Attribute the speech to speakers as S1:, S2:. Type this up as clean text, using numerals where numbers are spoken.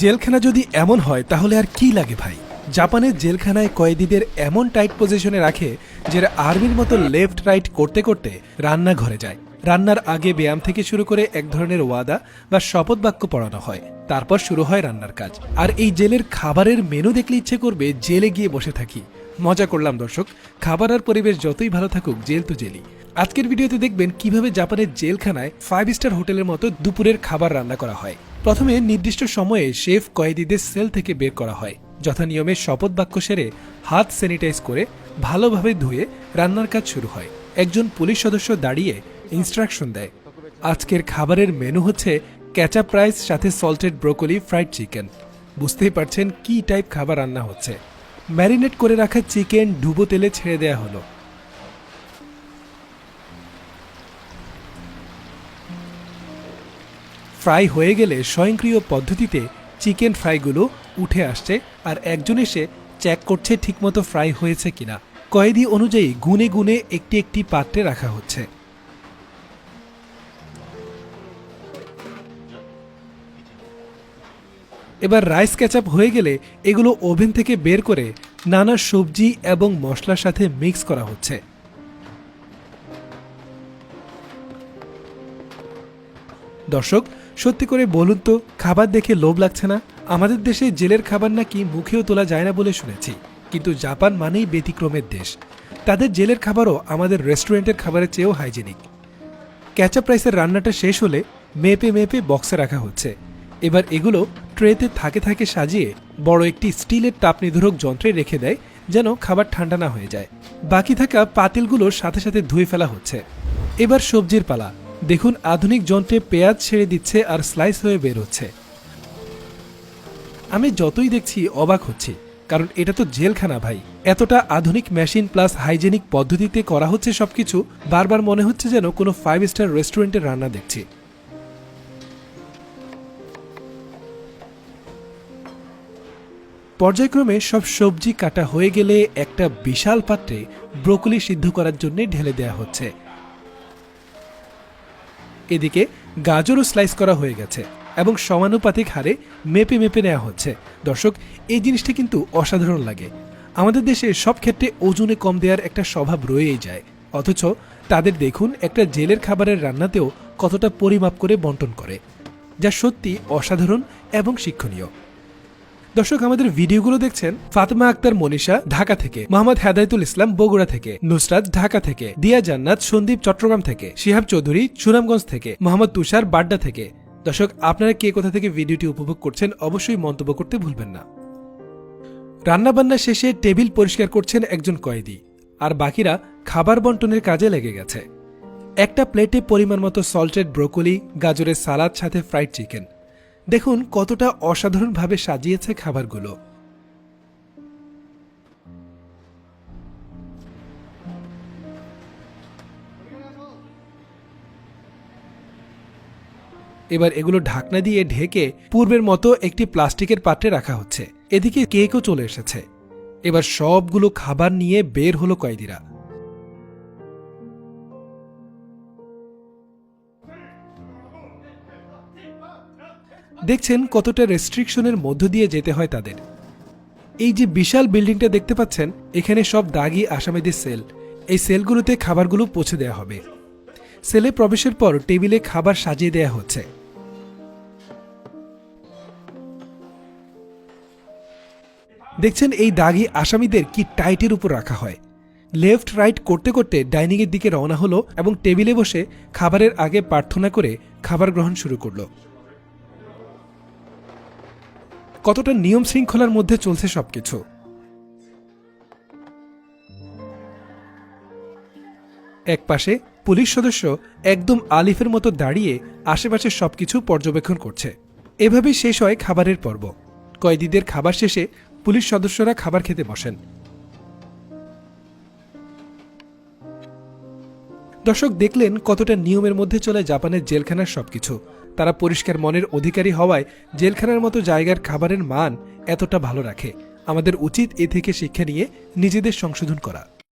S1: জেলখানা যদি এমন হয় তাহলে আর কি লাগে ভাই। জাপানের জেলখানায় কয়েদিদের এমন টাইট পজিশনে রাখে যে আর্মির মতো লেফট রাইট করতে করতে রান্নাঘরে যায়। রান্নার আগে ব্যায়াম থেকে শুরু করে এক ধরনের ওয়াদা বা শপথ বাক্য পড়ানো হয়, তারপর শুরু হয় রান্নার কাজ। আর এই জেলের খাবারের মেনু দেখলে ইচ্ছে করবে জেলে গিয়ে বসে থাকি। মজা করলাম দর্শক, খাবার আর পরিবেশ যতই ভালো থাকুক জেল তো জেলই। আজকের ভিডিওতে দেখবেন কিভাবে জাপানের জেলখানায় 5 স্টার হোটেলের মতো দুপুরের খাবার রান্না করা হয়। প্রথমে নির্দিষ্ট সময়ে শেফ কয়েদিদের সেল থেকে বের করা হয়। যথানিয়মে শপথ বাক্য সেরে হাত স্যানিটাইজ করে ভালোভাবে ধুয়ে রান্নার কাজ শুরু হয়। একজন পুলিশ সদস্য দাঁড়িয়ে ইনস্ট্রাকশন দেয়। আজকের খাবারের মেনু হচ্ছে ক্যাচাপ রাইস সাথে সল্টেড ব্রোকলি ফ্রাইড চিকেন। বুঝতেই পারছেন কি টাইপ খাবার রান্না হচ্ছে। ম্যারিনেট করে রাখা চিকেন ডুবো তেলে ছেড়ে দেয়া হলো। ফ্রাই হয়ে গেলে স্বয়ংক্রিয় পদ্ধতিতে চিকেন ফ্রাইগুলো উঠে আসছে আর একজন এসে চেক করছে ঠিকমতো ফ্রাই হয়েছে কিনা। কয়েদি অনুযায়ী গুনে গুনে একটি একটি পাত্রে রাখা হচ্ছে। এবার রাইস ক্যাচাপ হয়ে গেলে এগুলো ওভেন থেকে বের করে নানা সবজি এবং মশলার সাথে মিক্স করা হচ্ছে। দর্শক, সত্যি করে বলুন তো, খাবার দেখে লোভ লাগছে না? আমাদের দেশে জেলের খাবার নাকি মুখেও তোলা যায় না বলে শুনেছি, কিন্তু জাপান মানেই ব্যতিক্রমের দেশ। তাদের জেলের খাবারও আমাদের রেস্টুরেন্টের খাবারের চেয়েও হাইজেনিক। ক্যাচাপ রাইসের রান্নাটা শেষ হলে মেপে মেপে বক্সে রাখা হচ্ছে। এবার এগুলো ট্রেতে থাকে থাকে সাজিয়ে বড় একটি স্টিলের তাপ নিরোধক যন্ত্রে রেখে দেয়, যেন খাবার ঠান্ডা না হয়ে যায়। বাকি থাকা পাতিলগুলোর সাথে সাথে ধুয়ে ফেলা হচ্ছে। এবার সবজির পালা। দেখুন, আধুনিক যন্ত্রে পেঁয়াজ ছেড়ে দিচ্ছে আর স্লাইস হয়ে বের হচ্ছে। আমি যতই দেখছি অবাক হচ্ছি, কারণ এটা তো জেলখানা ভাই। এতটা আধুনিক মেশিন প্লাস হাইজেনিক পদ্ধতিতে করা হচ্ছে সবকিছু, বারবার মনে হচ্ছে যেন কোনো 5 স্টার রেস্টুরেন্টের রান্না দেখছি। পর্যায়ক্রমে সব সবজি কাটা হয়ে গেলে একটা বিশাল পাত্রে ব্রোকলি সিদ্ধ করার জন্য ঢেলে দেয়া হচ্ছে। এদিকে গাজরও স্লাইস করা হয়ে গেছে এবং সমানুপাতিক হারে মেপে মেপে নেওয়া হচ্ছে। দর্শক, এই জিনিসটা কিন্তু অসাধারণ লাগে। আমাদের দেশে সব ক্ষেত্রে ওজনে কম দেওয়ার একটা স্বভাব রয়েই যায়, অথচ তাদের দেখুন একটা জেলের খাবারের রান্নাতেও কতটা পরিমাপ করে বন্টন করে, যা সত্যি অসাধারণ এবং শিক্ষণীয়। দর্শক, আমাদের ভিডিওগুলো দেখছেন ফাতেমা আক্তার মনীষা ঢাকা থেকে, মোহাম্মদ হেদায়েতুল ইসলাম বগুড়া থেকে, নুসরাত ঢাকা থেকে, দিয়া জান্নাত সন্দীপ চট্টগ্রাম থেকে, শিহাব চৌধুরী সুনামগঞ্জ থেকে, মোহাম্মদ তুষার বাড্ডা থেকে। দর্শক, আপনারা কে কোথা থেকে ভিডিওটি উপভোগ করছেন অবশ্যই মন্তব্য করতে ভুলবেন না। রান্নাবান্না শেষে টেবিল পরিষ্কার করছেন একজন কয়েদি, আর বাকিরা খাবার বন্টনের কাজে লেগে গেছে। একটা প্লেটে পরিমাণ মতো সল্টেড ব্রোকলি, গাজরের সালাদ সাথে ফ্রাইড চিকেন। দেখুন কতটা অসাধারণভাবে সাজিয়েছে খাবারগুলো। এবার এগুলো ঢাকনা দিয়ে ঢেকে পূর্বের মতো একটি প্লাস্টিকের পাত্রে রাখা হচ্ছে। এদিকে কেকও চলে এসেছে। এবার সবগুলো খাবার নিয়ে বের হলো কয়েদিরা। দেখছেন কতটা রেস্ট্রিকশনের মধ্য দিয়ে যেতে হয় তাদের। এই যে বিশাল বিল্ডিংটা দেখতে পাচ্ছেন, এখানে সব দাগি আসামিদের সেল। এই সেলগুলোতে খাবারগুলো পৌঁছে দেওয়া হবে। সেলে প্রবেশের পর টেবিলে খাবার সাজিয়ে দেওয়া হচ্ছে। দেখছেন এই দাগি আসামিদের কি টাইটের উপর রাখা হয়। লেফট রাইট করতে করতে ডাইনিং এর দিকে রওনা হলো এবং টেবিলে বসে খাবারের আগে প্রার্থনা করে খাবার গ্রহণ শুরু করলো। কতটা নিয়ম শৃঙ্খলার মধ্যে চলছে সবকিছু। এক পাশে পুলিশ সদস্য একদম আলিফের মতো দাঁড়িয়ে আশেপাশে সবকিছু পর্যবেক্ষণ করছে। এভাবেই শেষ হয় খাবারের পর্ব। কয়েদিদের খাবার শেষে পুলিশ সদস্যরা খাবার খেতে বসেন। দর্শক, দেখলেন কতটা নিয়মের মধ্যে চলে জাপানের জেলখানার সবকিছু। তারা পরিষ্কার মনের অধিকারী হওয়ায় জেলখানার মতো জায়গার খাবারের মান এতটা ভালো রাখে। আমাদের উচিত এ থেকে শিক্ষা নিয়ে নিজেদের সংশোধন করা।